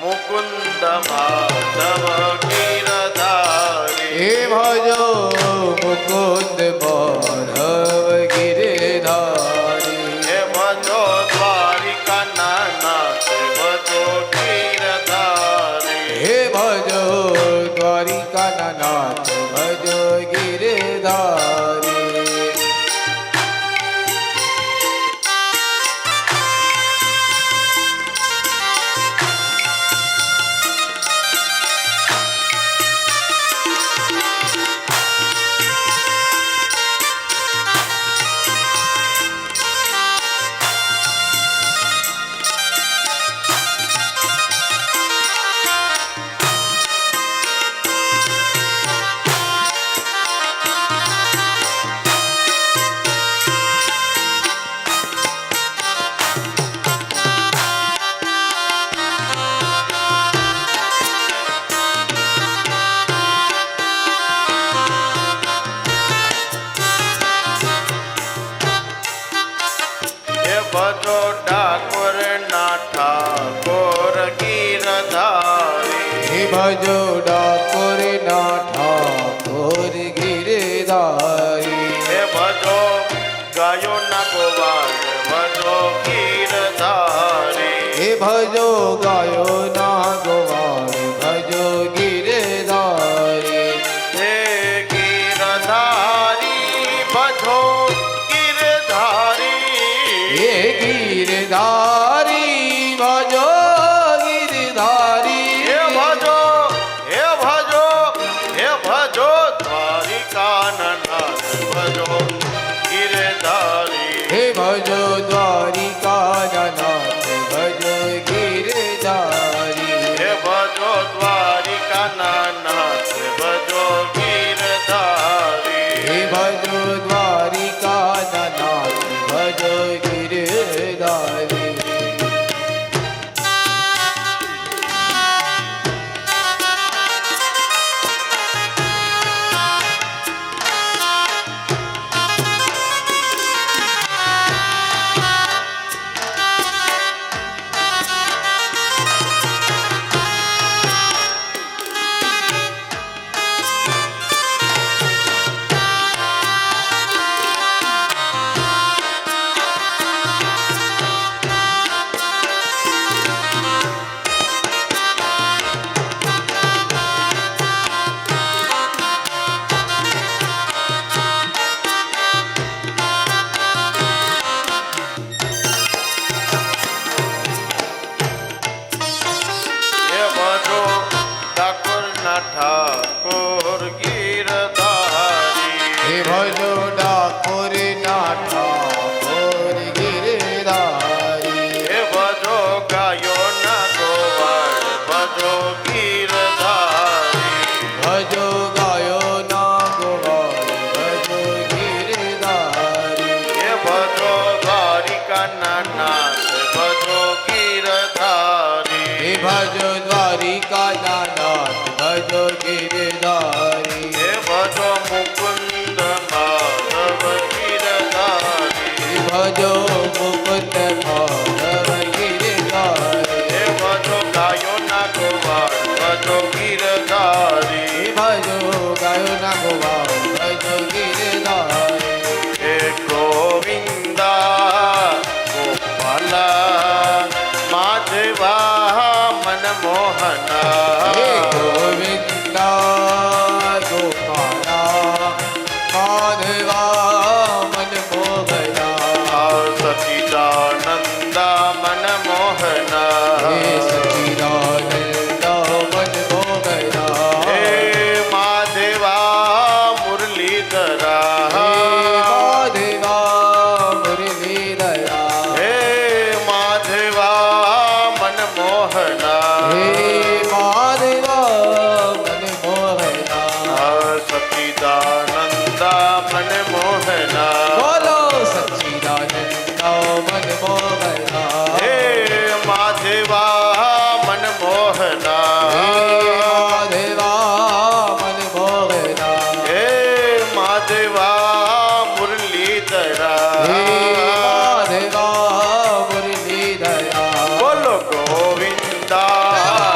મુકુંદ માધવ ગિરધારી હે ભજો મુકુંદ માધવ ગિરધારી હે ભજો દ્વારિકા નાથ ભજો ગિરધારી હે ભજો દ્વારિકા નાથ ભજો ગિરધારી ભજો ડાકોર ના ઠાકોર ગિરધારી હે ભજો ડાકોર ના ઠાકોર ગિરધારી હે ભજો ગાયો ના ગોવાળ ભજો ગિરધારી હે ભજો ગાયો ના ગોવાળ ભજો ગિરધારી હે ગિરધારી ભજો ગિરધારી હે ગિરધારી ભજો ગિરધારી હે ભજો હે ભજો હે ભજો દ્વારિકા નાથ ભજો ગિરધારી હે ભજો દ્વારિકા નાથ ભજો ગિરધારી હે ભજો દ્વારિકા નાથ ભજો ગિરધારી હે ભજો દ્વારિકા નાથ ભજો ગિરધારી હે ભજો ડાકોર ના ઠાકોર ગિરધારી હે ભજો ડાકોર ના ઠાકોર ગિરધારી હે ભજો ગાયો ના ગોવાળ ભજો ગિરધારી ભજો ગાયો ના ગોવાળ ભજો ગિરધારી હે ભજો દ્વારિકા નાથ ભજો ગિરધારી હે ભજો દ્વારિકા નાથ ભજો ગિરધારી હે ભજો મુકુંદ માધવ ગિરધારી હે ભજો મુકુંદ માધવ ગિરધારી હે ભજો ગાયો ના ગોવાળ ભજો ગિરધારી હે ભજો ગાયો ના ગોવાળ ભજો ગિરધારી હે ગોવિંદા ગોપાલા માધવા મનમોહના હે ગોવિંદા ગોપાલા માધવા મનમોહના સચિદાનંદા મનમોહના હે સચિદાનંદા મનમોહના હે માધવા મુરલીધરા હે માધવા મુરલીધરા હે માધવા મનમોહના હે માધવા મનમોહના સચિદાનંદા મનમોહના બોલો સચ્ચિદાનંદા મનમોહના હે માધવા મનમોહના હે માધવા મનમોહના હે માધવા મુરલીધરા હે માધવા મુરલીધરા બોલો ગોવિંદા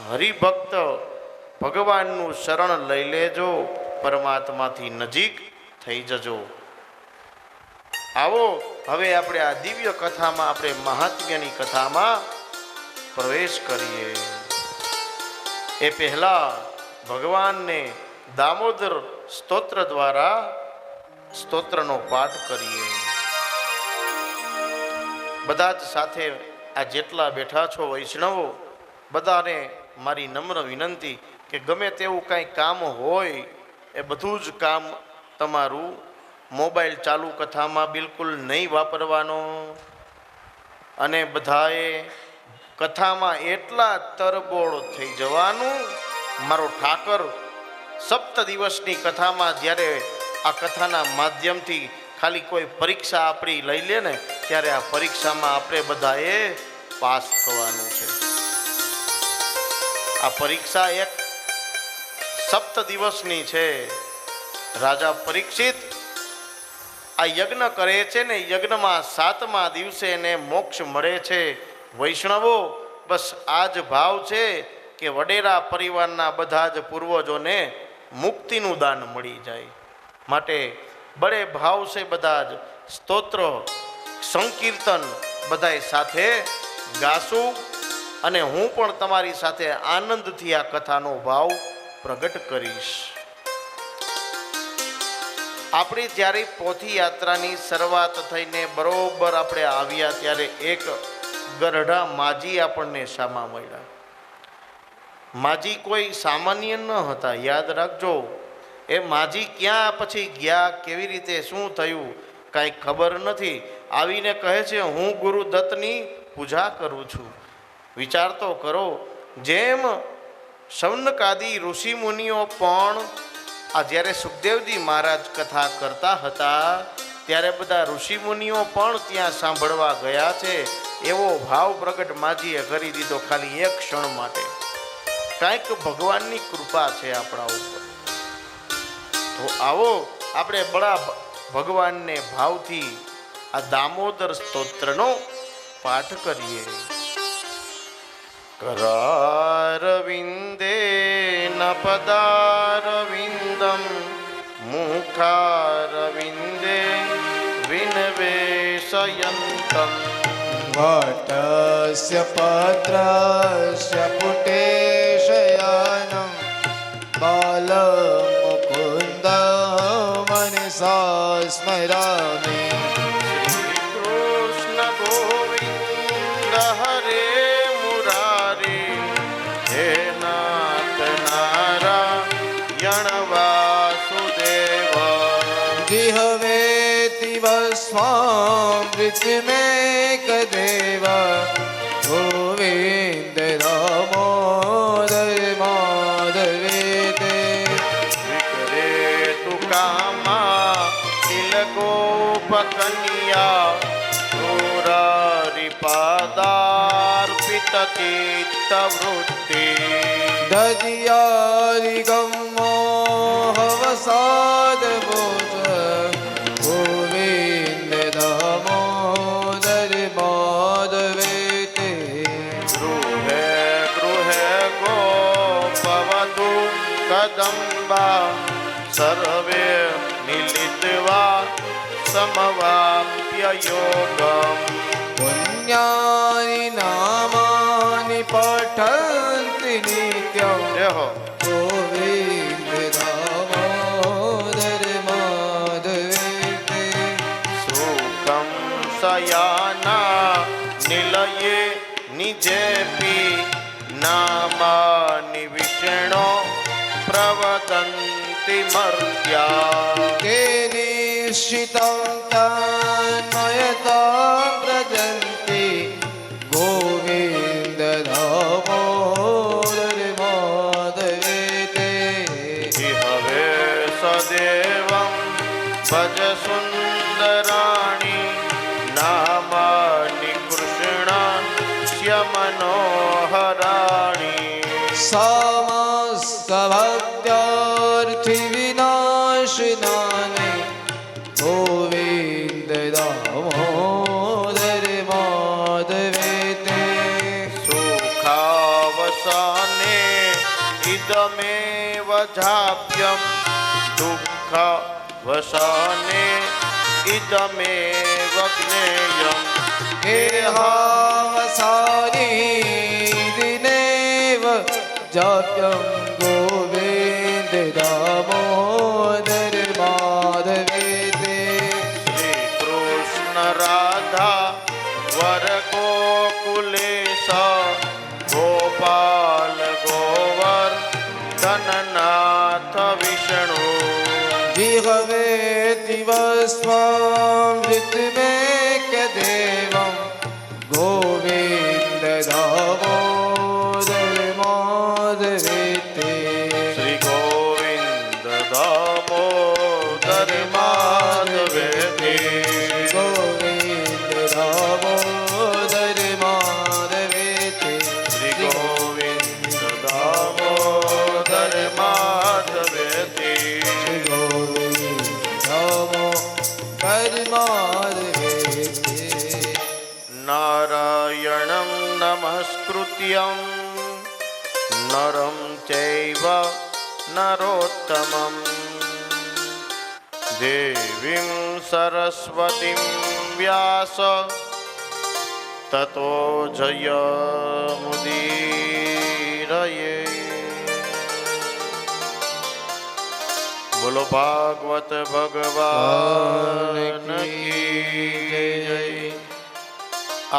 હરિભક્ત ભગવાનનું શરણ લઈ લેજો, પરમાત્માથી નજીક થઈ જજો. આવો હવે આપણે આ દિવ્ય કથામાં, આપણે મહાત્મ્યની કથામાં પ્રવેશ કરીએ. એ પહેલા ભગવાનને દામોદર સ્તોત્ર દ્વારા સ્તોત્રનો પાઠ કરીએ. બધા જ સાથે આ જેટલા બેઠા છો વૈષ્ણવો, બધાને મારી નમ્ર વિનંતી કે ગમે તેવું કાંઈ કામ હોય એ બધું જ કામ તમારું મોબાઈલ ચાલુ કથામાં બિલકુલ નહીં વાપરવાનો. અને બધાએ કથામાં એટલા તરબોળ થઈ જવાનું. મારો ઠાકર સપ્ત દિવસની કથામાં જ્યારે આ કથાના માધ્યમથી ખાલી કોઈ પરીક્ષા આપણી લઈ લે ને, ત્યારે આ પરીક્ષામાં આપણે બધાએ પાસ થવાનું છે. આ પરીક્ષા એક સપ્ત દિવસની છે. રાજા પરીક્ષિત આ યજ્ઞ કરે છે ને, યજ્ઞમાં 7મા દિવસે એને મોક્ષ મળે છે. વૈષ્ણવો, બસ આ જ ભાવ છે કે વડેરા પરિવારના બધા જ પૂર્વજોને મુક્તિનું દાન મળી જાય. માટે બડે ભાવ છે બધા જ સ્તોત્ર સંકીર્તન બધાય સાથે ગાશું. અને હું પણ તમારી સાથે આનંદથી આ કથાનો ભાવ પ્રગટ કરીશ. આપણે જ્યારે પોથી યાત્રાની શરૂઆત થઈને બરોબર આપણે આવ્યા ત્યારે એક ગરઢા માજી આપણને સામા મળ્યા. માજી કોઈ સામાન્ય ન હતા, યાદ રાખજો. એ માજી ક્યાં પછી ગયા, કેવી રીતે શું થયું કાંઈ ખબર નથી. આવીને કહે છે, હું ગુરુ દત્તની પૂજા કરું છું. વિચાર તો કરો, જેમ શૌનકાદી ઋષિ મુનિઓ પણ આ જ્યારે સુખદેવજી મહારાજ કથા કરતા હતા ત્યારે બધા ઋષિ મુનિઓ પણ ત્યાં સાંભળવા ગયા છે. એવો ભાવ પ્રગટ માજીએ કરી દીધો ખાલી એક ક્ષણ માટે. કાંઈક ભગવાનની કૃપા છે આપણા ઉપર. તો આવો આપણે બડા ભગવાનને ભાવથી આ દામોદર સ્તોત્રનો પાઠ કરીએ. करारविन्दे न पदारविन्दं मुखारविन्दे विनवेशयन्तं वटस्य पत्रस्य पुटे शयनं बालमुकुन्दं मनसा स्मरामि. श्रीकृष्ण गोविन्द हरे जिहवेति वस्वामृतमेकदेव गोविन्द दामोदर माधवेते. विकरेतु कामा तिलकोपकन्या पुरारिपादार्पितचित्तवृत्ति. दधियारिगमो हवसादबोध गोविन्द दामोदर माधवेते. गृहे गृहे गोपवधू कदम्बा सर्वे मिलित्वा समवाप्य योगम्. पुण्यानि नामानि पठन्ति नित्यं गोविन्द दामोदर माधवेते. सुखं शयाना निलये निजेपि नामानि विष्णो प्रवदन्ति मर्त्या. के निश्चितं तन्मयतां व्रजन्ति गोविन्द दामोदर माधवेते. हवे सदेवं भज सुन्दराणि नामानि कृष्णास्य मनोहराणि. समस्तभक्त्यार्थिविनाशनानि गोविन्द दामोदर माधवेते. सुखावसान વસાને ઇદમેવ જાપ્યમ દુઃખ વસાને ઇદમેવ જ્ઞેયમ ગેહાવસાની દિનેવ જાપ્યમ ગોવિંદ દામોદર માધવેતે શ્રી કૃષ્ણ રાધા વર ગોકુલેશ ગોપાલ ગોવર ધનનાથ વિષ્ણુ વિહવે દિવસ્વામૃતમેકદેવં ગોવિંદ દામોદર માધવેતે શ્રી ગોવિંદ દામોદર માધવેતે ગોવિંદ દામોદર માધવેતે શ્રી ગોવિંદ દામોદર માધવેતે ગોવિંદ દામોદર માધવેતે નારાયણં નમસ્કૃત્યં નરં ચૈવ નરોત્તમં દેવીં સરસ્વતીં વ્યાસ તતો જયમુદીરયે બોલો ભાગવત ભગવાન કી જય.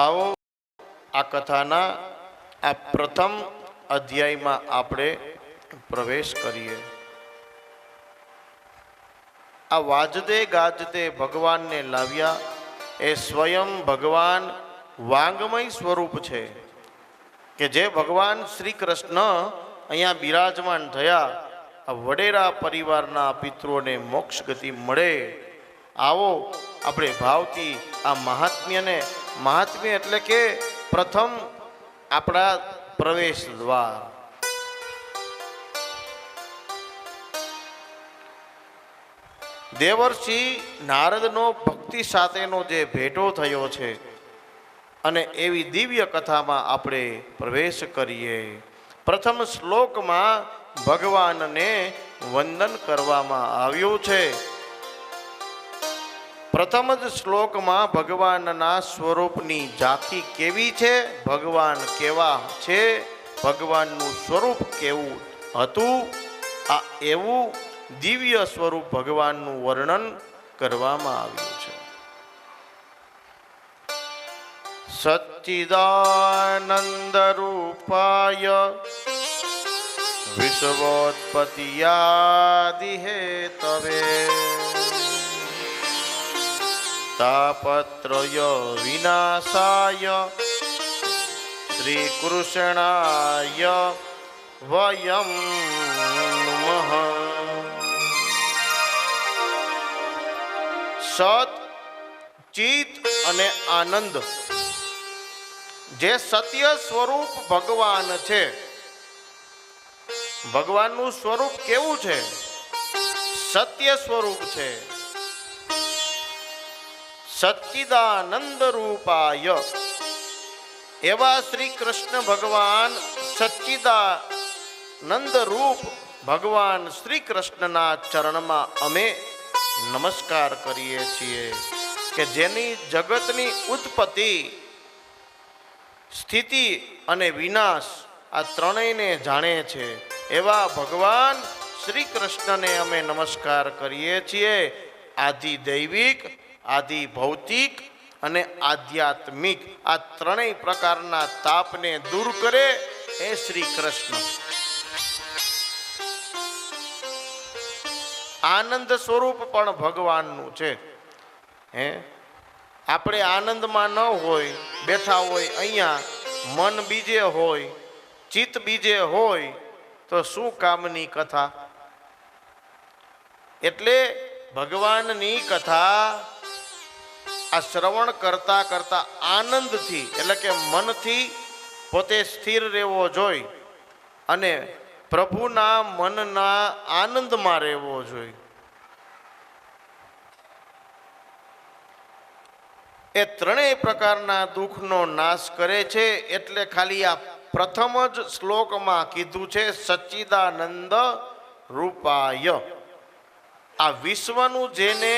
આવો આ કથાના આ પ્રથમ અધ્યાયમાં આપણે પ્રવેશ કરીએ. આ વાજતે ગાજતે ભગવાનને લાવ્યા એ સ્વયં ભગવાન વાંગમય સ્વરૂપ છે કે જે ભગવાન શ્રી કૃષ્ણ અહીંયા બિરાજમાન થયા આ વડેરા પરિવારના પિતૃઓને મોક્ષ ગતિ મળે. આવો આપણે ભાવથી આ મહાત્મ્ય એટલે કે પ્રથમ આપણા પ્રવેશ દ્વાર. દેવર્ષિ નારદનો ભક્તિ સાથેનો જે ભેટો થયો છે અને એવી દિવ્ય કથામાં આપણે પ્રવેશ કરીએ. પ્રથમ શ્લોકમાં ભગવાનને વંદન કરવામાં આવ્યું છે. પ્રથમ જ શ્લોકમાં ભગવાનના સ્વરૂપની ઝાંખી કેવી છે, ભગવાન કેવા છે, ભગવાનનું સ્વરૂપ કેવું હતું, આ એવું દિવ્ય સ્વરૂપ ભગવાનનું વર્ણન કરવામાં આવ્યું છે. સચ્ચિદાનંદ રૂપાય વિશ્વોત્પત્તિયાદિ હેતવે તાપત્રય વિનાશાય શ્રી કૃષ્ણાય વયમ નમઃ. સત, ચિત અને આનંદ જે સત્ય સ્વરૂપ ભગવાન છે. ભગવાનનું સ્વરૂપ કેવું છે? સત્ય સ્વરૂપ છે. સચ્ચિદાનંદ રૂપાય એવા શ્રી કૃષ્ણ ભગવાન સચ્ચિદાનંદ રૂપ ભગવાન શ્રી કૃષ્ણના ચરણમાં અમે નમસ્કાર કરીએ છીએ કે જેની જગતની ઉત્પત્તિ, સ્થિતિ અને વિનાશ આ ત્રણેયને જાણે છે એવા ભગવાન શ્રી કૃષ્ણને અમે નમસ્કાર કરીએ છીએ. આદિ દૈવિક, આદિ ભૌતિક અને આધ્યાત્મિક આ ત્રણેય પ્રકારના તાપને દૂર કરે એ શ્રી કૃષ્ણ. આનંદ સ્વરૂપ પણ ભગવાનનું છે. આપણે આનંદમાં ન હોય, બેઠા હોય અહીંયા, મન બીજે હોય, ચિત્ત બીજે હોય તો શું કામની કથા? એટલે ભગવાનની કથા આ શ્રવણ કરતા કરતા આનંદથી એટલે કે મનથી પોતે સ્થિર રહેવો જોઈએ અને પ્રભુના મનના આનંદમાં રહેવો જોઈએ. એ ત્રણેય પ્રકારના દુઃખનો નાશ કરે છે. એટલે ખાલી આ પ્રથમ જ શ્લોકમાં કીધું છે સચ્ચિદાનંદ રૂપાય. આ વિશ્વનું જેને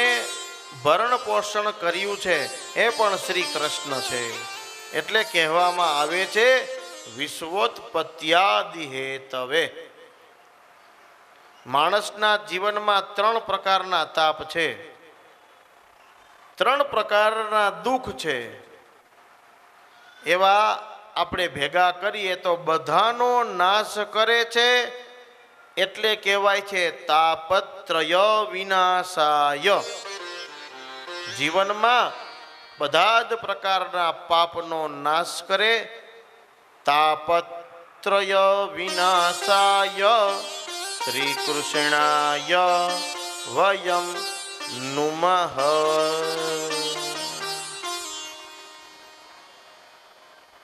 ભરણ પોષણ કર્યું છે એ પણ શ્રી કૃષ્ણ છે. એટલે કહેવામાં આવે છે વિશ્વોત્પત્યાદિ હેતવે. માણસના જીવનમાં 3 પ્રકારના તાપ છે, 3 પ્રકારના દુઃખ છે. એવા આપણે ભેગા કરીએ તો બધાનો નાશ કરે છે. એટલે કહેવાય છે તાપત્રય વિનાશાય. જીવનમાં બધા જ પ્રકારના પાપનો નાશ કરે. તાપત્રય વિનાશાય શ્રી કૃષ્ણાય વયમ નુમઃ.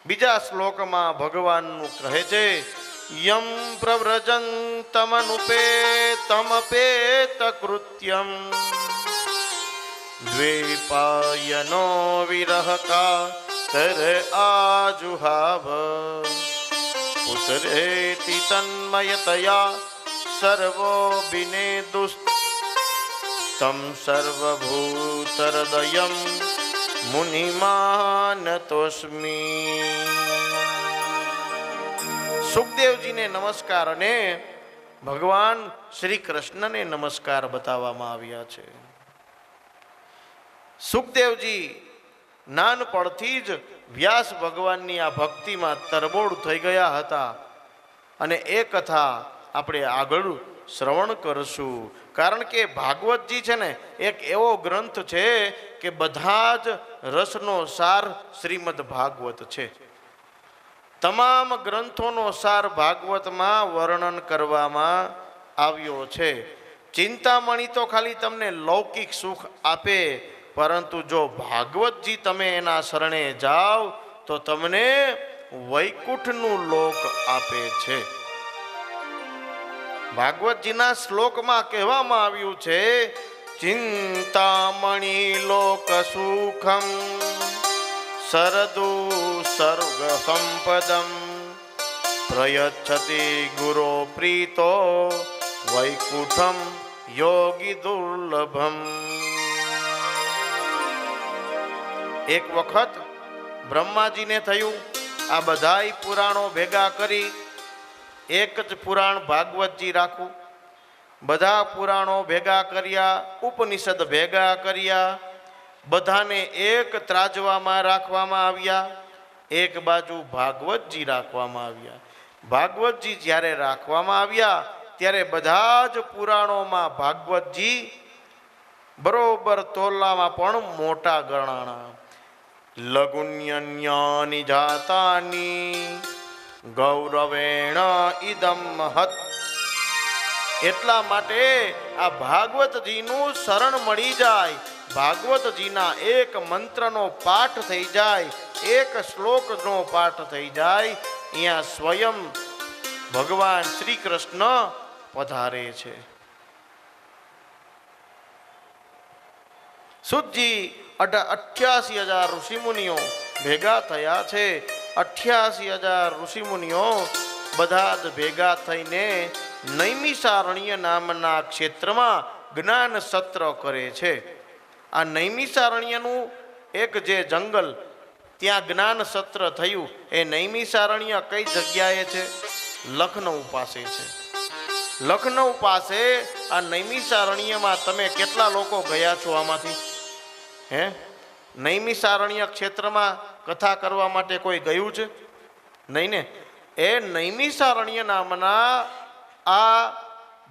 બીજા શ્લોકમાં ભગવાનનું કહે છે યમ પ્રવ્રજંતમનુપેતમપેત કૃત્યમ દ્વૈપાયનો વિરહકા તર આજુહાવ પુત્રેતિ તન્મયતયા સર્વો વિનેદુસ્તમ સર્વભૂતહૃદયમ મુનિમાનતોસ્મી. સુખદેવજીને નમસ્કાર અને ભગવાન શ્રી કૃષ્ણને નમસ્કાર બતાવવામાં આવ્યા છે. સુખદેવજી નાનપણથી જ વ્યાસ ભગવાનની આ ભક્તિમાં તરબોળ થઈ ગયા હતા અને એ કથા આપણે આગળ શ્રવણ કરશું. કારણ કે ભાગવતજી છે ને એક એવો ગ્રંથ છે કે બધા જ રસનો સાર શ્રીમદ ભાગવત છે. તમામ ગ્રંથોનો સાર ભાગવતમાં વર્ણન કરવામાં આવ્યો છે. ચિંતામણી તો ખાલી તમને લૌકિક સુખ આપે, પરંતુ જો ભાગવતજી તમે એના શરણે જાઓ તો તમને વૈકુંઠનું લોક આપે છે. ભાગવતજીના શ્લોકમાં કહેવામાં આવ્યું છે ચિંતામણી લોક સુખમ સરદુ સર્ગ સંપદમ પ્રયચ્છતિ ગુરો પ્રીતો વૈકુંઠમ યોગી દુર્લભમ. એક વખત બ્રહ્માજીને થયું આ બધાય પુરાણો ભેગા કરી એક જ પુરાણ ભાગવતજી રાખું. બધા પુરાણો ભેગા કર્યા, ઉપનિષદ ભેગા કર્યા, બધાને એક ત્રાજવામાં રાખવામાં આવ્યા. એક બાજુ ભાગવતજી રાખવામાં આવ્યા. ભાગવતજી જ્યારે રાખવામાં આવ્યા ત્યારે બધા જ પુરાણોમાં ભાગવતજી બરોબર તોલામાં પણ મોટા ગણાણા. લઘુન્યન્યાની જાતાની ગૌરવેણ ઇદમ હત. એટલા માટે આ ભાગવતજીનું શરણ મળી જાય, ભાગવતજીના એક મંત્રનો પાઠ થઈ જાય, એક શ્લોકનો પાઠ થઈ જાય, અહીંયા સ્વયં ભગવાન શ્રી કૃષ્ણ પધારે છે. સુતજી 88,000 ઋષિમુનિઓ ભેગા થયા છે. 88,000 ઋષિમુનિઓ બધા જ ભેગા થઈને નૈમિષારણ્ય નામના ક્ષેત્રમાં જ્ઞાન સત્ર કરે છે. આ નૈમિષારણ્યનું એક જે જંગલ ત્યાં જ્ઞાન સત્ર થયું એ નૈમિષારણ્ય કઈ જગ્યાએ છે? લખનઉ પાસે છે. લખનઉ પાસે આ નૈમિષારણ્યમાં તમે કેટલા લોકો ગયા છો આમાંથી? હે, નૈમિષારણ્ય ક્ષેત્રમાં કથા કરવા માટે કોઈ ગયું છે? નહીં ને. એ નૈમિષારણ્ય નામના આ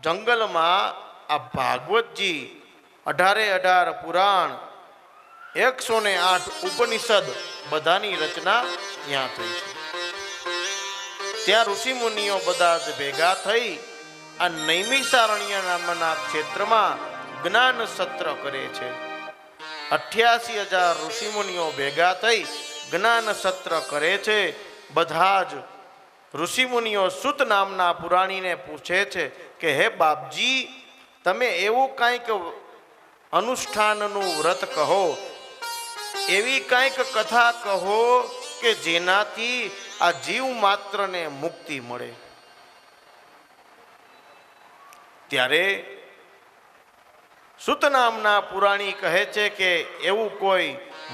જંગલમાં આ ભાગવતજી 18 પુરાણ 108 ઉપનિષદ બધાની રચના ત્યાં થઈ છે. ત્યાં ઋષિમુનિઓ બધા જ ભેગા થઈ આ નૈમિષારણ્ય નામના ક્ષેત્રમાં જ્ઞાન સત્ર કરે છે. 88,000 ઋષિમુનિઓ ભેગા થઈ જ્ઞાન સત્ર કરે છે. બધા જ ઋષિમુનિઓ સુત નામના પુરાણીને પૂછે છે કે હે બાપજી, તમે એવું કંઈક અનુષ્ઠાનનું વ્રત કહો, એવી કંઈક કથા કહો કે જેનાથી આ જીવ માત્રને મુક્તિ મળે. ત્યારે સુત નામના પુરાણી કહે છે કે એવું કોઈ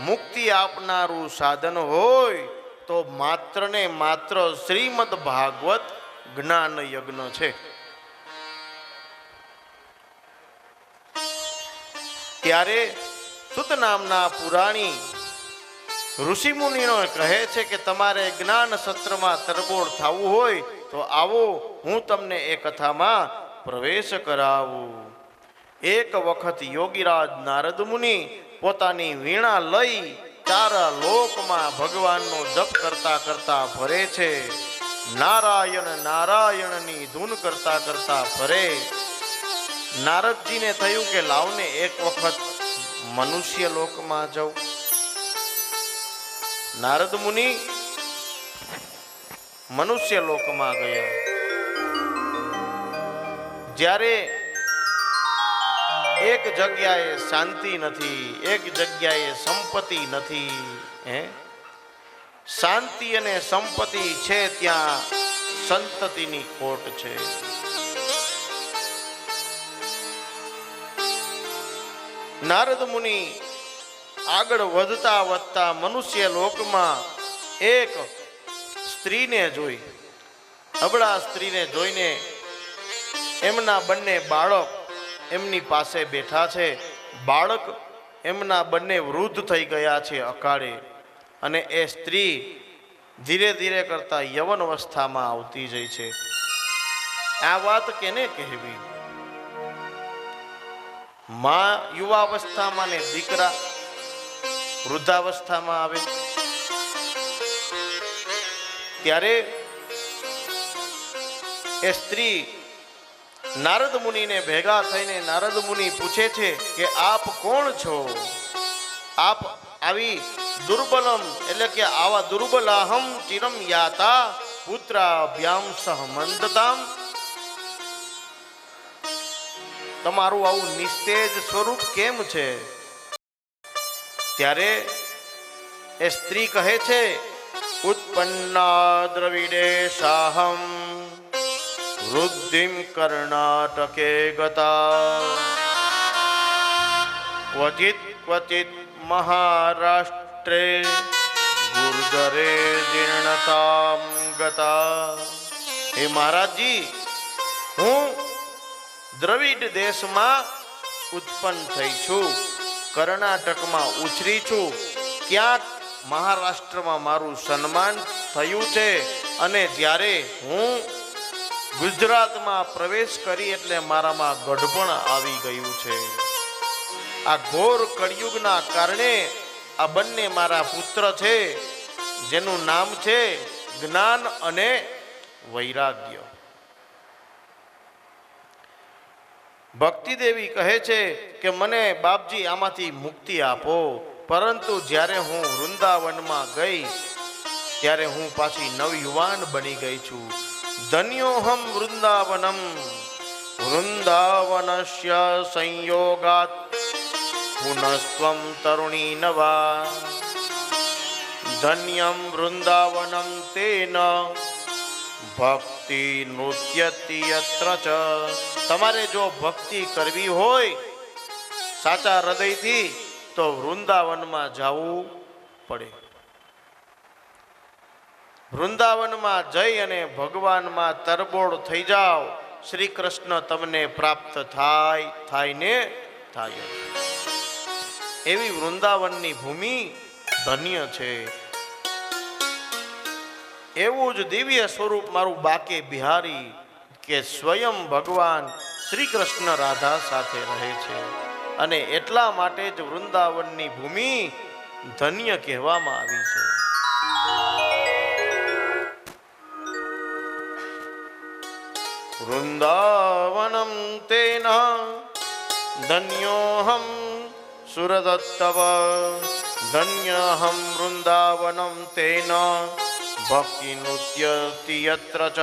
મુક્તિ આપનારું સાધન હોય તો માત્ર ને માત્ર શ્રીમદ ભાગવત જ્ઞાન યજ્ઞ છે. ત્યારે સુત નામના પુરાણી ઋષિમુનિઓ કહે છે કે તમારે જ્ઞાન સત્રમાં તરબોળ થવું હોય તો આવો, હું તમને એ કથામાં પ્રવેશ કરાવું. એક વખત યોગીરાજ નારદ મુનિ પોતાની વીણા લઈ ચાર લોકમાં ભગવાનનો જપ કરતા કરતા ફરે છે. નારાયણ નારાયણની ધૂન કરતા કરતા ફરે. નારદજીને થયું કે લાવને એક વખત મનુષ્ય લોકમાં જાઉં. નારદ મુનિ મનુષ્ય લોકમાં ગયા. જ્યારે એક જગ્યાએ શાંતિ નથી, એક જગ્યાએ સંપત્તિ નથી. શાંતિ અને સંપત્તિ છે ત્યાં સંતતિની ખોટ છે. નારદ મુનિ આગળ વધતા વધતા મનુષ્ય લોકમાં એક સ્ત્રીને જોઈ. અબળા સ્ત્રીને જોઈને એમના બંને બાળક એમની પાસે બેઠા છે. બાળક એમના બંને વૃદ્ધ થઈ ગયા છે અકાળે, અને એ સ્ત્રી ધીરે ધીરે કરતા યવન અવસ્થામાં આવતી જાય છે. આ વાત કેને કહેવી? માં યુવાવસ્થામાં ને દીકરા વૃદ્ધાવસ્થામાં આવે. ત્યારે એ સ્ત્રી નારદ મુનિને ભેગા થઈને નારદ મુનિ પૂછે છે કે આપ કોણ છો? આપ આવી દુર્બલમ એટલે કે આવા દુર્બલાહમ ચિરમ યાતા પુત્રાભ્યામ સહમંદતામ. તમારું આવું નિસ્તેજ સ્વરૂપ કેમ છે? ત્યારે એ સ્ત્રી કહે છે ઉત્પન્ના દ્રવિડે સાહમ વૃદ્ધિમ કર્ણાટકે ગતા ક્વચિત ક્વચિત મહારાષ્ટ્રે ગુર્જરે જીર્ણતામ ગતા. હે મહારાજજી, હું દ્રવિડ દેશમાં ઉત્પન્ન થઈ છું, કર્ણાટકમાં ઉછરી છું, ક્યાંક મહારાષ્ટ્રમાં મારું સન્માન થયું છે, અને જ્યારે હું ગુજરાતમાં પ્રવેશ કરી એટલે મારામાં ગઢપણ આવી ગયું છે. આ ઘોર કળિયુગના કારણે આ બંને મારા પુત્ર છે, જેનું નામ છે જ્ઞાન અને વૈરાગ્ય. ભક્તિ દેવી કહે છે કે મને બાપજી આમાંથી મુક્તિ આપો. પરંતુ જ્યારે હું વૃંદાવનમાં ગઈ ત્યારે હું પાછી નવયુવાન બની ગઈ છું. ધન્યોહમ વૃંદાવનમ વૃંદાવનસ્ય સંયોગાત પુનસ્ત્વમ તરુણી નવા. ધન્યમ વૃંદાવનમ તેન ભક્તિ નૃત્યતિ યત્ર ચ. તમારે જો ભક્તિ કરવી હોય સાચા હૃદયથી તો વૃંદાવનમાં જવું પડે. વૃંદાવનમાં જઈ અને ભગવાનમાં તરબોળ થઈ જાઓ. શ્રી કૃષ્ણ તમને પ્રાપ્ત થાય ને થાય. એવી વૃંદાવનની ભૂમિ ધન્ય છે. એવું જ દિવ્ય સ્વરૂપ મારું બાકે બિહારી કે સ્વયં ભગવાન શ્રી કૃષ્ણ રાધા સાથે રહે છે, અને એટલા માટે જ વૃંદાવનની ભૂમિ ધન્ય કહેવામાં આવી છે. વૃંદાવનમ તેન ધન્યોહમ સુરદત્તવ ધન્યહમ વૃંદાવનમ તેન ભક્તિ નૃત્યતિ યત્ર ચ.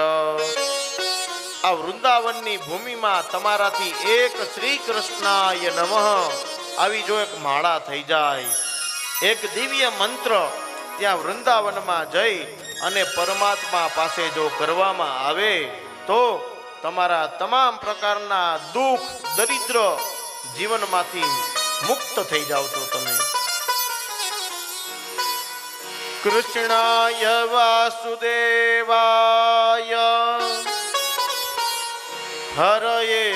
આ વૃંદાવનની ભૂમિમાં તમારાથી એક શ્રી કૃષ્ણાય નમઃ આવી જો એક માળા થઈ જાય, એક દિવ્ય મંત્ર ત્યાં વૃંદાવનમાં જઈ અને પરમાત્મા પાસે જો કરવામાં આવે તો તમારા તમામ પ્રકારના દુઃખ દરિદ્ર જીવનમાંથી મુક્ત થઈ જાઓ છો તમે. કૃષ્ણાય વાસુદેવાય હરયે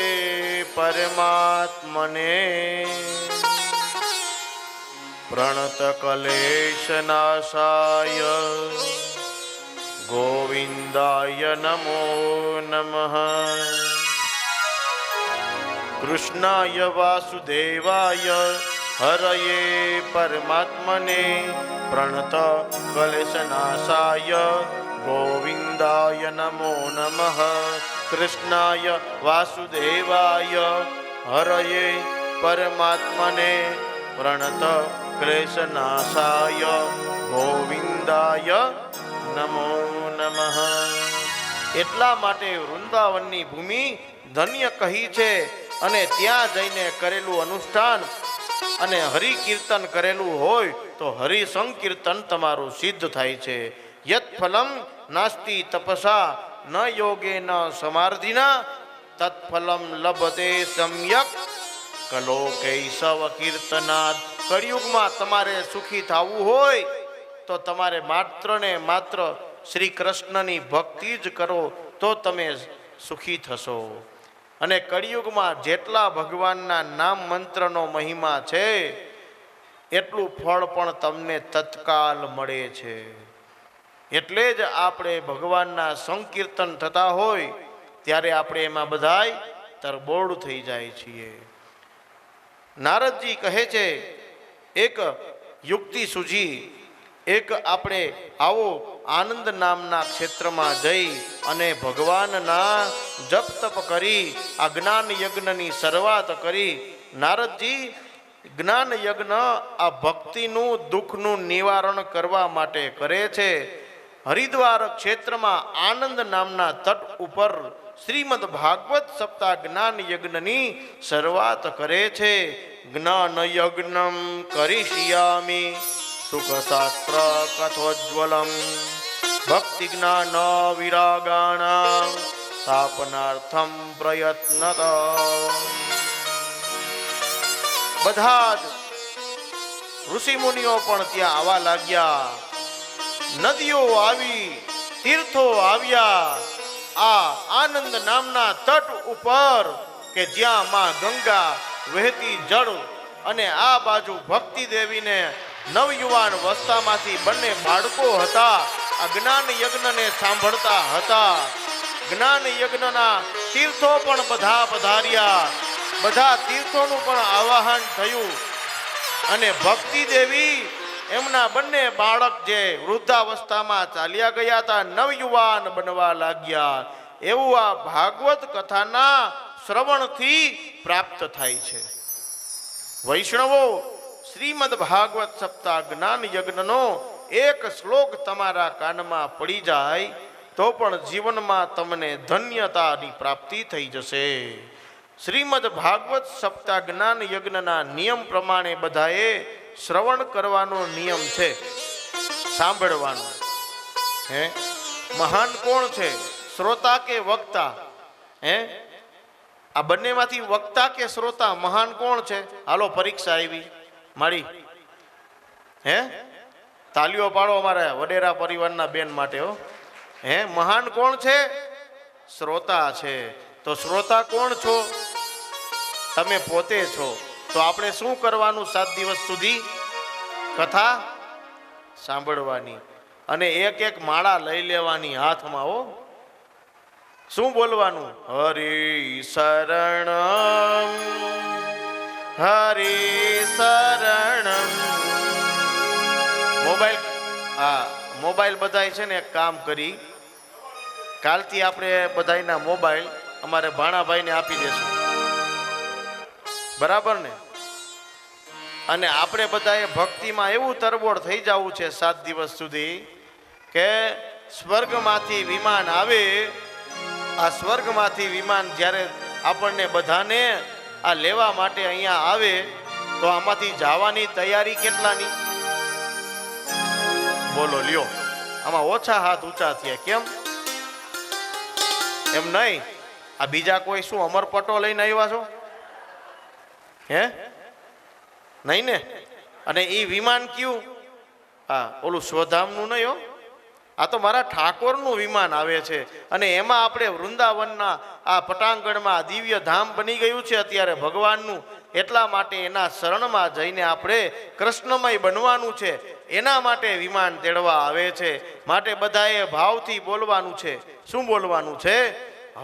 પરમાત્મને પ્રણત ક્લેશનાશાય ગોવિંદાય નમો નમઃ. કૃષ્ણાય વાસુદેવાય હરયે પરમાત્મને પ્રણત ક્લેશનાશાય ગોવિંદાય નમો નમઃ. કૃષ્ણાય વાસુદેવાય હરયે પરમાત્મને પ્રણત ક્લેશનાશાય ગોવિંદાય નમો નમઃ. એટલા માટે વૃંદાવનની ભૂમિ ધન્ય કહી છે અને ત્યાં જઈને કરેલું અનુષ્ઠાન અને હરિ કીર્તન કરેલું હોય તો હરિ સંકીર્તન તમારું સિદ્ધ થાય છે. યત ફલમ નાસ્તિ તપસા ન યોગે ન સમાર્ધિના તત્ફલમ લભતે સમ્યક કલો કૈસવ કીર્તનાદ. કળિયુગમાં તમારે સુખી થવું હોય તો તમારે માત્ર ને માત્ર શ્રી કૃષ્ણની ભક્તિ જ કરો તો તમે સુખી થશો. અને કળિયુગમાં જેટલા ભગવાનના નામ મંત્રનો મહિમા છે એટલું ફળ પણ તમને તત્કાલ મળે છે. એટલે જ આપણે ભગવાનના સંકીર્તન થતા હોય ત્યારે આપણે એમાં બધાય તરબોળ થઈ જાય છીએ. નારદજી કહે છે એક યુક્તિ સૂજી, એક આપણે આવો આનંદ નામના ક્ષેત્રમાં જઈ અને ભગવાનના જપ તપ કરી આ જ્ઞાન યજ્ઞની શરૂઆત કરી. નારદજી જ્ઞાન યજ્ઞ આ ભક્તિનું દુઃખનું નિવારણ કરવા માટે કરે છે. હરિદ્વાર ક્ષેત્રમાં આનંદ નામના તટ ઉપર શ્રીમદ ભાગવત સપ્તાહ જ્ઞાન યજ્ઞની શરૂઆત કરે છે. જ્ઞાન યજ્ઞમ કરીષ્યામિ સુખ શાસ્ત્ર કથોજ્વલમ ભક્તિ જ્ઞાન વિરાગાણામ સ્થાપનાર્થમ પ્રયત્નત. બધા જ ઋષિ મુનિઓ પણ ત્યાં આવવા લાગ્યા. નદીઓ આવી, તીર્થો આવ્યા આ આનંદ નામના તટ ઉપર કે જ્યાં માં ગંગા વહેતી જળ અને આ બાજુ ભક્તિ દેવીને નવયુવાન અવસ્થામાંથી બંને બાળકો હતા. આ જ્ઞાન યજ્ઞને સાંભળતા હતા. જ્ઞાન યજ્ઞના તીર્થો પણ બધા પધાર્યા. બધા તીર્થોનું પણ આવાહન થયું અને ભક્તિ દેવી એમના બંને બાળક જે વૃદ્ધાવસ્થામાં ચાલ્યા ગયા હતા નવયુવાન બનવા લાગ્યા. એવું આ ભાગવત કથાના શ્રવણથી પ્રાપ્ત થાય છે. વૈષ્ણવો, શ્રીમદ ભાગવત સપ્તાહ જ્ઞાન યજ્ઞનો એક શ્લોક તમારા કાનમાં પડી જાય તો પણ જીવનમાં તમને ધન્યતાની પ્રાપ્તિ થઈ જશે. શ્રીમદ ભાગવત સપ્તાહ જ્ઞાન યજ્ઞના નિયમ પ્રમાણે બધાએ શ્રવણ કરવાનો નિયમ છે, સાંભળવાનો. હે મહાન કોણ છે, શ્રોતા કે વક્તા? હે આ બંનેમાંથી વક્તા કે શ્રોતા મહાન કોણ છે? હાલો પરીક્ષા આવી મારી. હે તાલીઓ પાડો અમારા વડેરા પરિવારના બેન માટે હો. હે મહાન કોણ છે? શ્રોતા છે. તો શ્રોતા કોણ છો? તમે પોતે છો. તો આપણે શું કરવાનું? 7 દિવસ સુધી કથા સાંભળવાની અને એક એક માળા લઈ લેવાની હાથમાં. હો શું બોલવાનું? હરિ શરણમ હરિ શરણમ. મોબાઈલ બધાય છે ને એક કામ કરી, કાલથી આપણે બધાયના મોબાઈલ અમારે ભાણાભાઈને આપી દેશું, બરાબર ને? અને આપણે બધાએ ભક્તિમાં એવું તરબોળ થઈ જવું છે 7 દિવસ સુધી કે સ્વર્ગમાંથી વિમાન આવે. આ સ્વર્ગમાંથી વિમાન જ્યારે આપણને બધાને આ લેવા માટે અહીંયા આવે તો આમાંથી જવાની તૈયારી કેટલાની? બોલો લ્યો. આમાં ઓછા હાથ ઊંચા થયા. કેમ? એમ નહીં, આ બીજા કોઈ શું અમરપટો લઈને આવ્યા છો? હે? નહીં ને? અને એ વિમાન કયું? હા, ઓલું સ્વધામનું નહીં હો. આ તો મારા ઠાકોરનું વિમાન આવે છે. અને એમાં આપણે વૃંદાવનના આ પટાંગણમાં દિવ્ય ધામ બની ગયું છે અત્યારે ભગવાનનું. એટલા માટે એના શરણમાં જઈને આપણે કૃષ્ણમય બનવાનું છે. એના માટે વિમાન તેડવા આવે છે. માટે બધાએ ભાવથી બોલવાનું છે. શું બોલવાનું છે?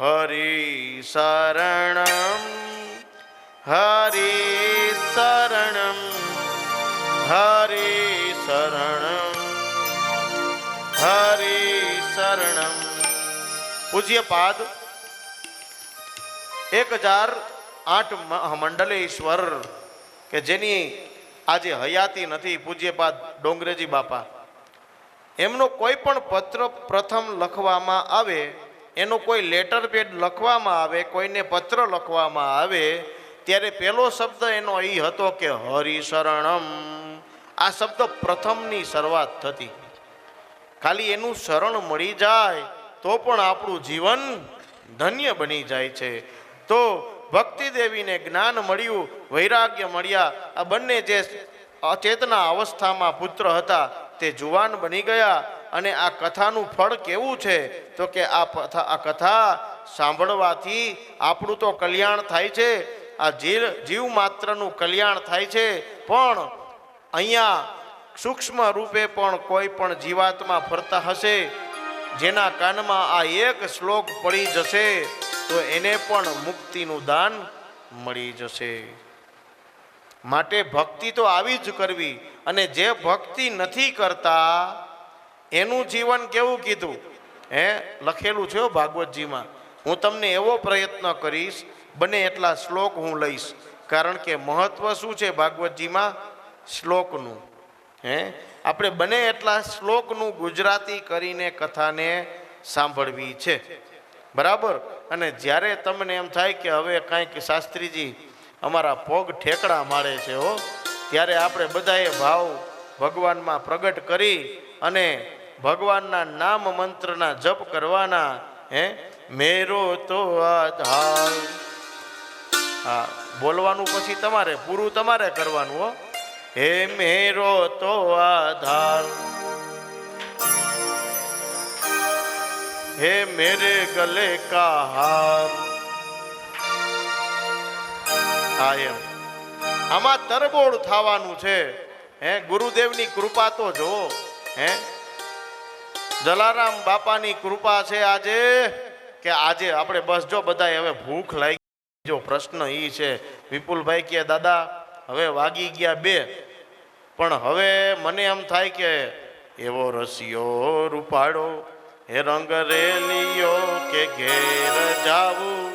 હરિ શરણમ હરિ શરણમ હરિ શરણમ હરિ શરણમ. પૂજ્યપાદ 1008 મંડલેશ્વર કે જેની આજે હયાતી નથી, પૂજ્યપાદ ડોંગરેજી બાપા, એમનો કોઈ પણ પત્ર પ્રથમ લખવામાં આવે, એનો કોઈ લેટર પેડ લખવામાં આવે, કોઈને પત્ર લખવામાં આવે, ત્યારે પહેલો શબ્દ એનો એ હતો કે હરિશરણમ. આ શબ્દ પ્રથમની શરૂઆત થતી. ખાલી એનું શરણ મળી જાય તો પણ આપણું જીવન ધન્ય બની જાય છે. તો ભક્તિ દેવીને જ્ઞાન મળ્યું, વૈરાગ્ય મળ્યા. આ બંને જે અચેતના અવસ્થામાં પુત્ર હતા તે જુવાન બની ગયા. અને આ કથાનું ફળ કેવું છે? તો કે આ કથા સાંભળવાથી આપણું તો કલ્યાણ થાય છે, આ જીવ માત્રનું કલ્યાણ થાય છે. પણ અહીંયા સૂક્ષ્મ રૂપે પણ કોઈ પણ જીવાત્મા ફરતા હશે, જેના કાનમાં આ એક શ્લોક પડી જશે તો એને પણ મુક્તિનું દાન મળી જશે. માટે ભક્તિ તો આવી જ કરવી. અને જે ભક્તિ નથી કરતા એનું જીવન કેવું કીધું? લખેલું છે ભાગવતજીમાં. હું તમને એવો પ્રયત્ન કરીશ, બને એટલા શ્લોક હું લઈશ. કારણ કે મહત્વ શું છે ભાગવતજીમાં? શ્લોકનું. આપણે બને એટલા શ્લોકનું ગુજરાતી કરીને કથાને સાંભળવી છે. બરાબર? અને જ્યારે તમને એમ થાય કે હવે કાંઈક શાસ્ત્રીજી અમારા પગ ઠેકડા મારે છે હો, ત્યારે આપણે બધાએ ભાવ ભગવાનમાં પ્રગટ કરી અને ભગવાનના નામ મંત્રના જપ કરવાના. મેરો તો આધાર. હા, બોલવાનું પછી તમારે પૂરું તમારે કરવાનું હો. હે મેરો તો આધાર, હે મેરે ગલે કા હાર. હા, એમ આમાં તરબોળ થવાનું છે. ગુરુદેવની કૃપા તો જો. જલારામ બાપાની કૃપા છે આજે કે આજે આપણે બસ જો બધાય હવે ભૂખ લાગી. જો પ્રશ્ન ઈ છે, વિપુલભાઈ કે દાદા હવે વાગી ગયા 2, પણ હવે મને એમ થાય કે એવો રસિયો રૂપાડો હે રંગ રેલિયો કે ઘેર જાવું.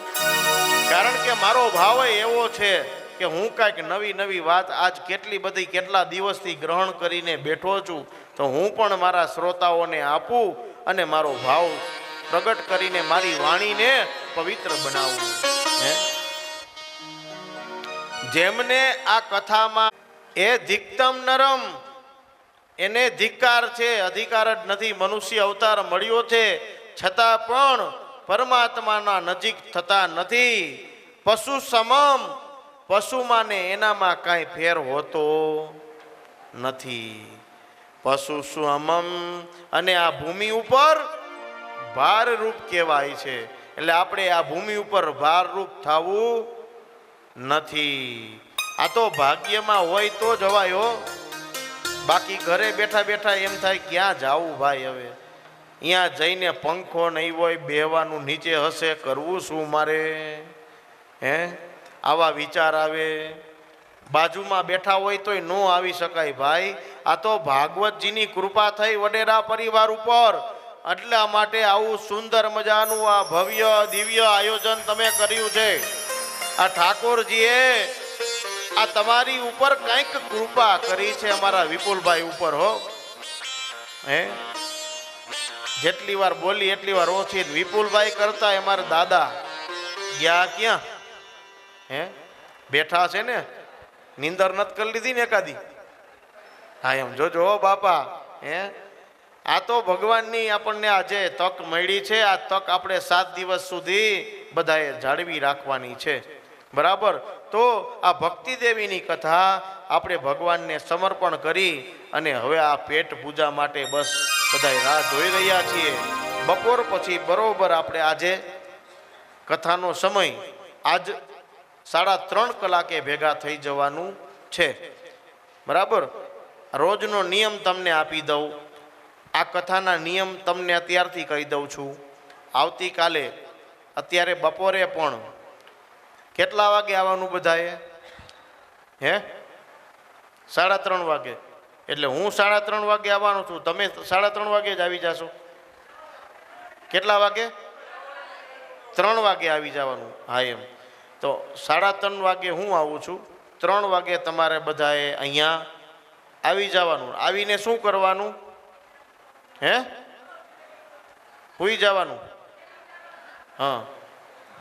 કારણ કે મારો ભાવ એવો છે કે હું કાંઈક નવી નવી વાત આજ કેટલા દિવસથી ગ્રહણ કરીને બેઠો છું, તો હું પણ મારા શ્રોતાઓને આપું અને મારો ભાવ પ્રગટ કરીને મારી વાણીને પવિત્ર બનાવું. જેમને આ કથામાં એ ધિક્તમ નરમ, એને ધિક્કાર છે, અધિકાર જ નથી. મનુષ્ય અવતાર મળ્યો છે છતાં પણ પરમાત્માના નજીક થતા નથી. પશુ સમમ, પશુમાં ને એનામાં કાંઈ ફેર હોતો નથી. પશુ સમમ. અને આ ભૂમિ ઉપર ભારરૂપ કહેવાય છે. એટલે આપણે આ ભૂમિ ઉપર ભારરૂપ થવું નથી. આ તો ભાગ્યમાં હોય તો જવાય હો. બાકી ઘરે બેઠા બેઠા એમ થાય ક્યાં જાવું ભાઈ? હવે અહીંયા જઈને પંખો નહીં હોય, બેહવાનું નીચે હશે, કરવું શું મારે? આવા વિચાર આવે. બાજુમાં બેઠા હોય તોય ન આવી શકાય ભાઈ. આ તો ભાગવતજીની કૃપા થઈ વડેરા પરિવાર ઉપર. એટલા માટે આવું સુંદર મજાનું આ ભવ્ય દિવ્ય આયોજન તમે કર્યું છે. આ ઠાકોરજીએ આ તમારી ઉપર કંઈક કૃપા કરી છે, અમારા વિપુલભાઈ ઉપર હો. જેટલી વાર બોલી એટલી વાર ઓછી. વિપુલભાઈ કરતા અમારા દાદા ગયા ક્યાં? બેઠા છે ને, નીંદર નથી કરી લીધી ને એકાદી? હા, એમ જોજો બાપા. આ તો ભગવાનની આપણને આજે તક મળી છે. આ તક આપણે 7 દિવસ સુધી બધાએ જાળવી રાખવાની છે. બરાબર. તો આ ભક્તિ દેવીની કથા આપણે ભગવાનને સમર્પણ કરી અને હવે આ પેટ પૂજા માટે બસ બધાએ રાહ જોઈ રહ્યા છીએ. બપોર પછી બરોબર આપણે આજે કથાનો સમય આજ 3:30 કલાકે ભેગા થઈ જવાનું છે. બરાબર. રોજનો નિયમ તમને આપી દઉં. આ કથાના નિયમ તમને અત્યારથી કહી દઉં છું. આવતીકાલે અત્યારે બપોરે પણ કેટલા વાગે આવવાનું બધાએ? હે 3:30 વાગે. એટલે હું 3:30 વાગે આવવાનો છું. તમે 3:30 વાગે જ આવી જશો? કેટલા વાગે? 3 વાગે આવી જવાનું. હા એમ. તો 3:30 વાગે હું આવું છું. 3 વાગે તમારે બધાએ અહીંયા આવી જવાનું. આવીને શું કરવાનું? હે સુઈ જવાનું? હા.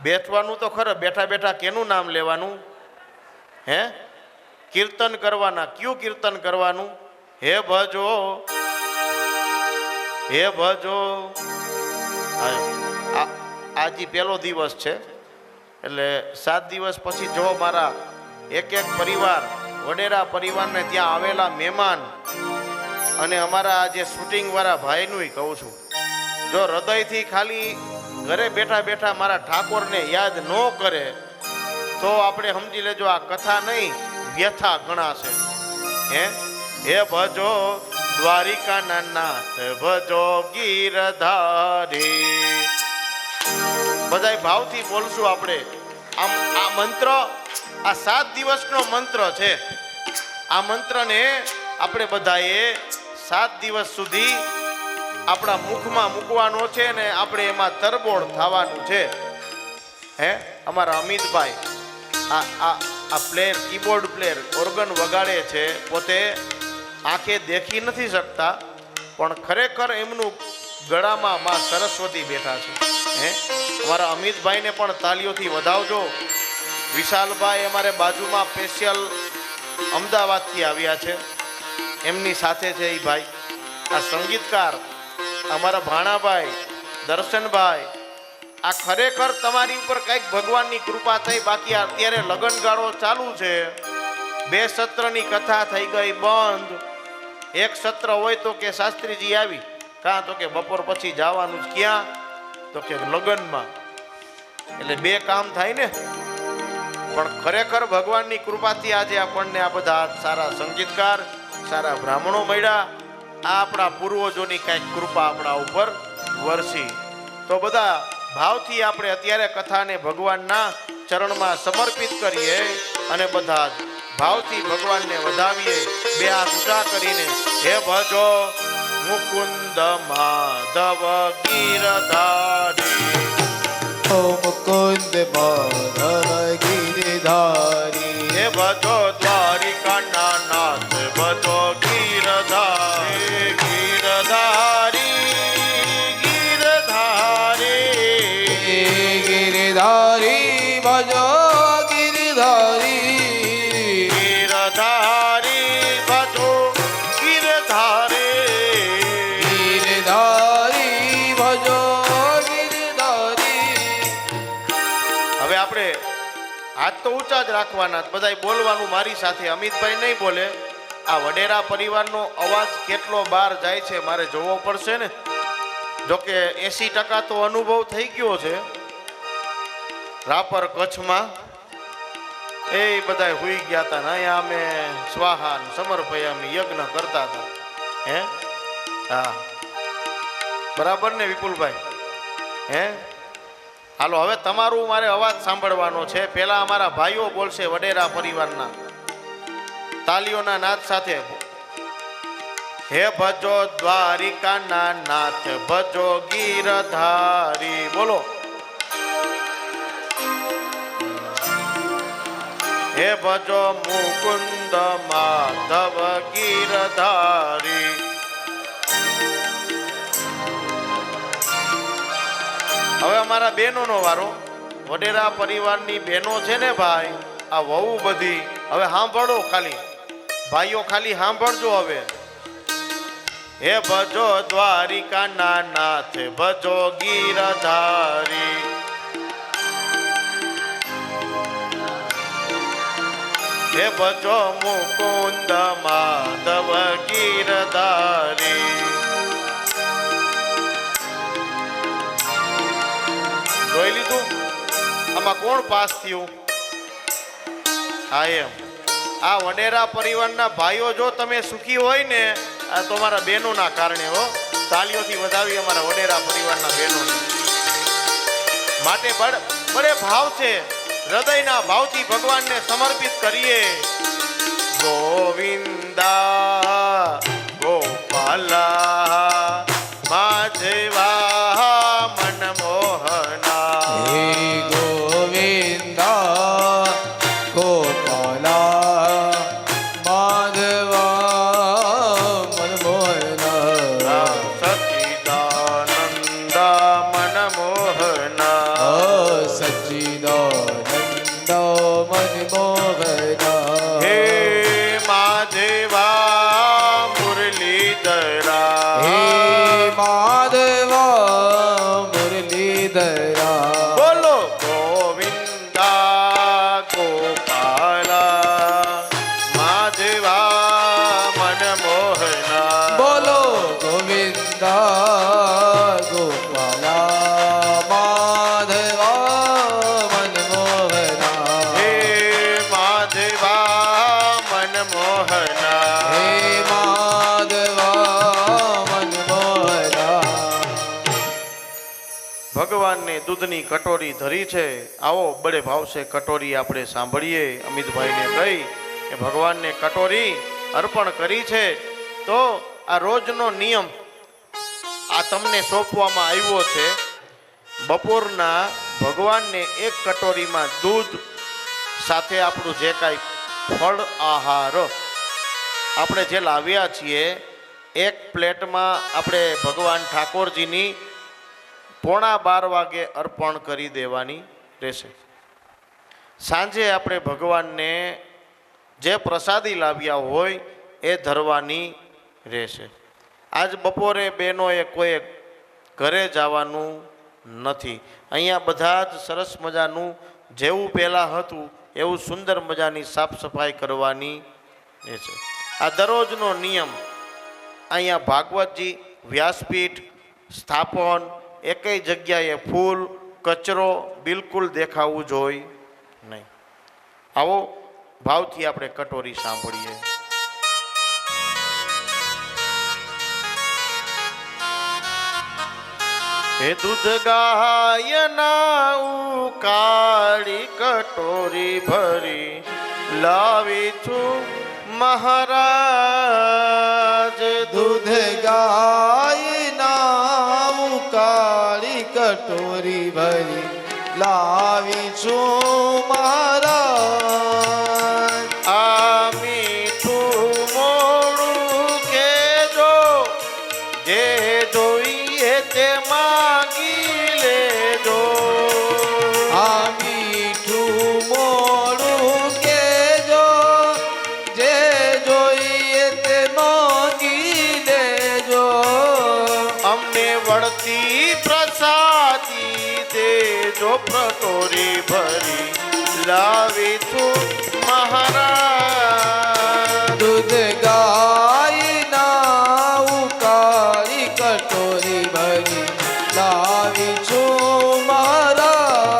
બેઠવાનું તો ખરા. બેઠા બેઠા કેનું નામ લેવાનું? હે કીર્તન કરવાના. કયું કીર્તન કરવાનું? હે ભજો હે ભજો. આજે પહેલો દિવસ છે એટલે 7 દિવસ પછી જો મારા એક પરિવાર વડેરા પરિવારને ત્યાં આવેલા મહેમાન અને અમારા જે શૂટિંગ વાળા ભાઈનું કહું છું, જો હૃદયથી ખાલી ઘરે બેઠા બેઠા મારા ઠાકોરને યાદ ન કરે તો આપણે સમજી લેજો આ કથા નહીં વ્યથા ગણાશે. હે ભજો દ્વારિકાના નાથ ભજો ગીરધારી. બધાય ભાવથી બોલશું આપણે. આ મંત્ર આ 7 દિવસનો મંત્ર છે. આ મંત્રને આપણે બધાએ 7 દિવસ સુધી આપણા મુખમાં મૂકવાનો છે ને આપણે એમાં તરબોળ થવાનું છે. અમારા અમિતભાઈ આ પ્લેયર કીબોર્ડ પ્લેયર ઓર્ગન વગાડે છે. પોતે આંખે દેખી નથી શકતા પણ ખરેખર એમનું ગળામાં માં સરસ્વતી બેઠા છે. અમારા અમિતભાઈને પણ તાલીઓથી વધાવજો. વિશાલભાઈ અમારે બાજુમાં સ્પેશિયલ અમદાવાદથી આવ્યા છે. એમની સાથે છે એ ભાઈ. આ સંગીતકાર અમારા ભાણાભાઈ દર્શનભાઈ. આ ખરેખર તમારી ઉપર કંઈક ભગવાનની કૃપા થઈ. બાકી અત્યારે લગનગાળો ચાલુ છે. 2 સત્રની કથા થઈ ગઈ બંધ. 1 સત્ર હોય તો કે શાસ્ત્રીજી આવી કાં તો કે બપોર પછી જવાનું જ ક્યાં તો કે લગનમાં. એટલે 2 કામ થાય ને. પણ ખરેખર ભગવાનની કૃપાથી આજે આપણને આ બધા સારા સંગીતકાર સારા બ્રાહ્મણો મળ્યા. આ આપણા પૂર્વજોની કંઈક કૃપા આપણા ઉપર વરસી. તો બધા ભાવથી આપણે અત્યારે કથાને ભગવાનના ચરણમાં સમર્પિત કરીએ અને બધા ભાવથી ભગવાનને વધાવીએ. 2 હાથ ઊંચા કરીને હે ભજો મુકુંદ માધવ ગીરધારી. ઓ મુકુંદ માધવ ગિરધારી. હે ભજો દ્વારિકાના નાથ ભજો ગીરધારી. ગીરધારી ગીરધારી ગિરધારી ભજો ગિરધારી. ગીરધારી ભજો ગીરધારી. ગિરધારી ભજો ગિરધારી. હવે આપણે હાથ તો ઊંચા જ રાખવાના. બધાય બોલવાનું મારી સાથે. અમિતભાઈ નહીં બોલે. આ વડેરા પરિવારનો અવાજ કેટલો બહાર જાય છે મારે જોવો પડશે ને. જોકે 80% તો અનુભવ થઈ ગયો છે. રાપર કચ્છમાં એ બધા હુઈ ગયા હતા ને અહીંયા અમે સ્વાહા સમર્પયામી યજ્ઞ કરતા હતા. હા બરાબર ને વિપુલભાઈ? હાલો હવે તમારું મારે અવાજ સાંભળવાનો છે. પહેલા અમારા ભાઈઓ બોલશે વડેરા પરિવારના તાલીઓના નાદ સાથે. હે ભજો દ્વારિકાના નાથ ભજો ગીરધારી. બોલો. હે ભજો મુકુંદ માધવ ગીરધારી. હવે અમારા બહેનોનો વારો. વડેરા પરિવારની બહેનો છે ને ભાઈ, આ વહુ બધી હવે સાંભળો. ખાલી ભાઈઓ ખાલી સાંભળજો. હવે હે ભજો દ્વારિકાના નાથ ભજો ગીરધારી હે ભજો મુકુંદ માધવ ગીરધારી જોઈ લીધું આમાં કોણ પાસ થયું હા એમ આ વડેરા પરિવારના ભાઈઓ જો તમે સુખી હોય ને આ તો અમારા બહેનોના કારણે હો તાલીઓથી વધાવી અમારા વડેરા પરિવારના બહેનોને માટે બડે ભાવ છે હૃદયના ભાવથી ભગવાનને સમર્પિત કરીએ ગોવિંદા ગોપાલા માધવા મનમોહના હે ગોવિંદા ગોપાલા માધવા મનમોહના સચિદાનંદ મનમોહના સચ્ચિદાનંદ મનમોહના હે માધવા મુરલીધરા હે માધવા મુરલીધરા બોલો ગોવિંદા ગોપાલા માધવા મનમોહના બોલો ગોવિંદા ગોપાલા માધવા મનમોહના હે માધવા મનમોહના હે માધવા મનમોહના ભગવાનને દૂધની કટોરી ધરી છે આવો બડે ભાવશે કટોરી આપણે સાંભળીએ અમિતભાઈને કહી કે ભગવાનને કટોરી અર્પણ કરી છે તો આ રોજનો નિયમ આ તમને સોંપવામાં આવ્યો છે બપોરના ભગવાનને એક કટોરીમાં દૂધ સાથે આપણું જે કાંઈ ફળ આહાર આપણે જે લાવ્યા છીએ એક પ્લેટમાં આપણે ભગવાન ઠાકોરજીની 11:15 વાગે અર્પણ કરી દેવાની રહેશે સાંજે આપણે ભગવાનને જે પ્રસાદી લાવ્યા હોય એ ધરવાની રહેશે આજ બપોરે બહેનોએ કોઈ ઘરે જવાનું નથી અહીંયા બધા જ સરસ મજાનું જેવું પહેલાં હતું એવું સુંદર મજાની સાફ સફાઈ કરવાની રહેશે આ દરરોજનો નિયમ અહીંયા ભાગવતજી વ્યાસપીઠ સ્થાપન એકેય જગ્યાએ ફૂલ કચરો બિલકુલ દેખાવું જોઈએ નહીં આવો ભાવથી આપણે કટોરી સાંભળીએ હે દૂધ ગાયના ઉકાળી કટોરી ભરી લાવી છું મહારાજ દૂધ ગાયના કાળી કટોરી ભરી લાવી છું મારા આ મીઠું મોડું કેજો જે જોઈએ તે માગી લેજો આ મીઠું મોડું કેજો જે જોઈએ તે માંગી લેજો અમને વળતી પ્રસાદી દેજો કટોરી ભરી લાવી છું મહારાજ દૂધ ગાયના ઉકાળી કટોરી ભરી લાવી છું મારા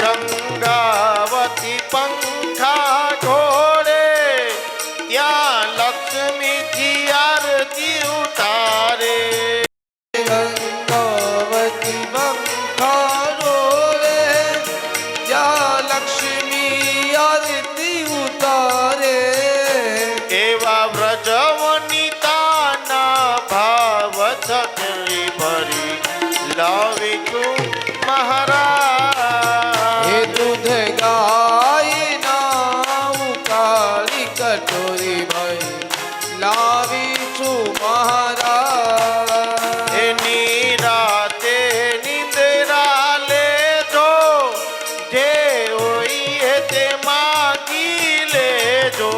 ગંગાવતી પંખા ઢોળે ત્યાં લક્ષ્મીજી આરતી ઉતારે ગંગાવતી પંખારો રે જ્યાં લક્ષ્મી આરતી ઉતારે એવા વ્રજવનિતાના ભાવ થકી ભરી લાવી તું મહારાજ હે દૂધ ગાયના ઉકાળી કટોરી ભરી લાવી છું મહારાજ એની રાતે નિંદ્રા લેજો જે હોય તે માગી લેજો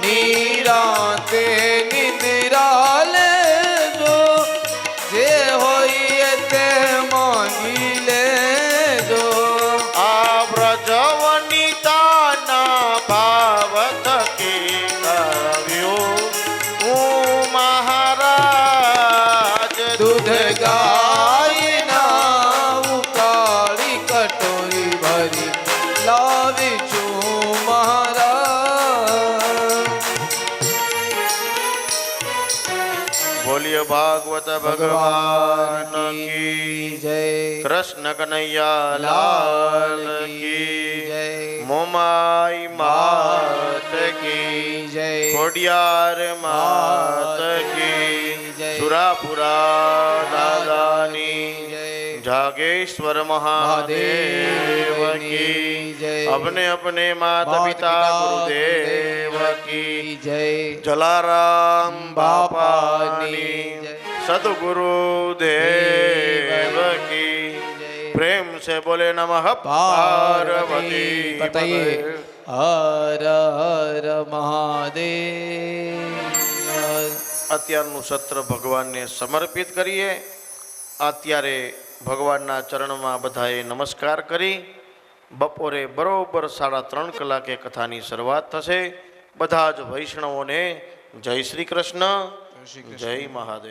નિરાતે નિદ્રા વ્રજવનિતાના ભાવ થકી ગાવ્યું હું મહારાજ દૂધ ગાયના ઉકાળી કટોરી ભરી લાવી છું મહારાજ. બોલ્ય ભાગવત ભગવાન કી જય. કૃષ્ણ કનૈયા લાલ કી જય. મોમાઈ માત કી જય. ખોડિયાર માત કી જય. સુરાપુરા દાદાની જય. જાગેશ્વર મહાદેવ કી જય. अपने अपने माता पिता गुरुदेव की જય. जलाराम बापानी जय। सदगुरुदेव की प्रेम से बोले नमः पार्वती પતયે. पतये। હર હર મહાદેવ. અત્યારનું સત્ર ભગવાનને સમર્પિત કરીએ. અત્યારે ભગવાનના ચરણમાં બધાએ નમસ્કાર કરી બપોરે બરોબર 3:30 કલાકે કથાની શરૂઆત થશે. બધા જ વૈષ્ણવોને જય શ્રી કૃષ્ણ, જય મહાદેવ.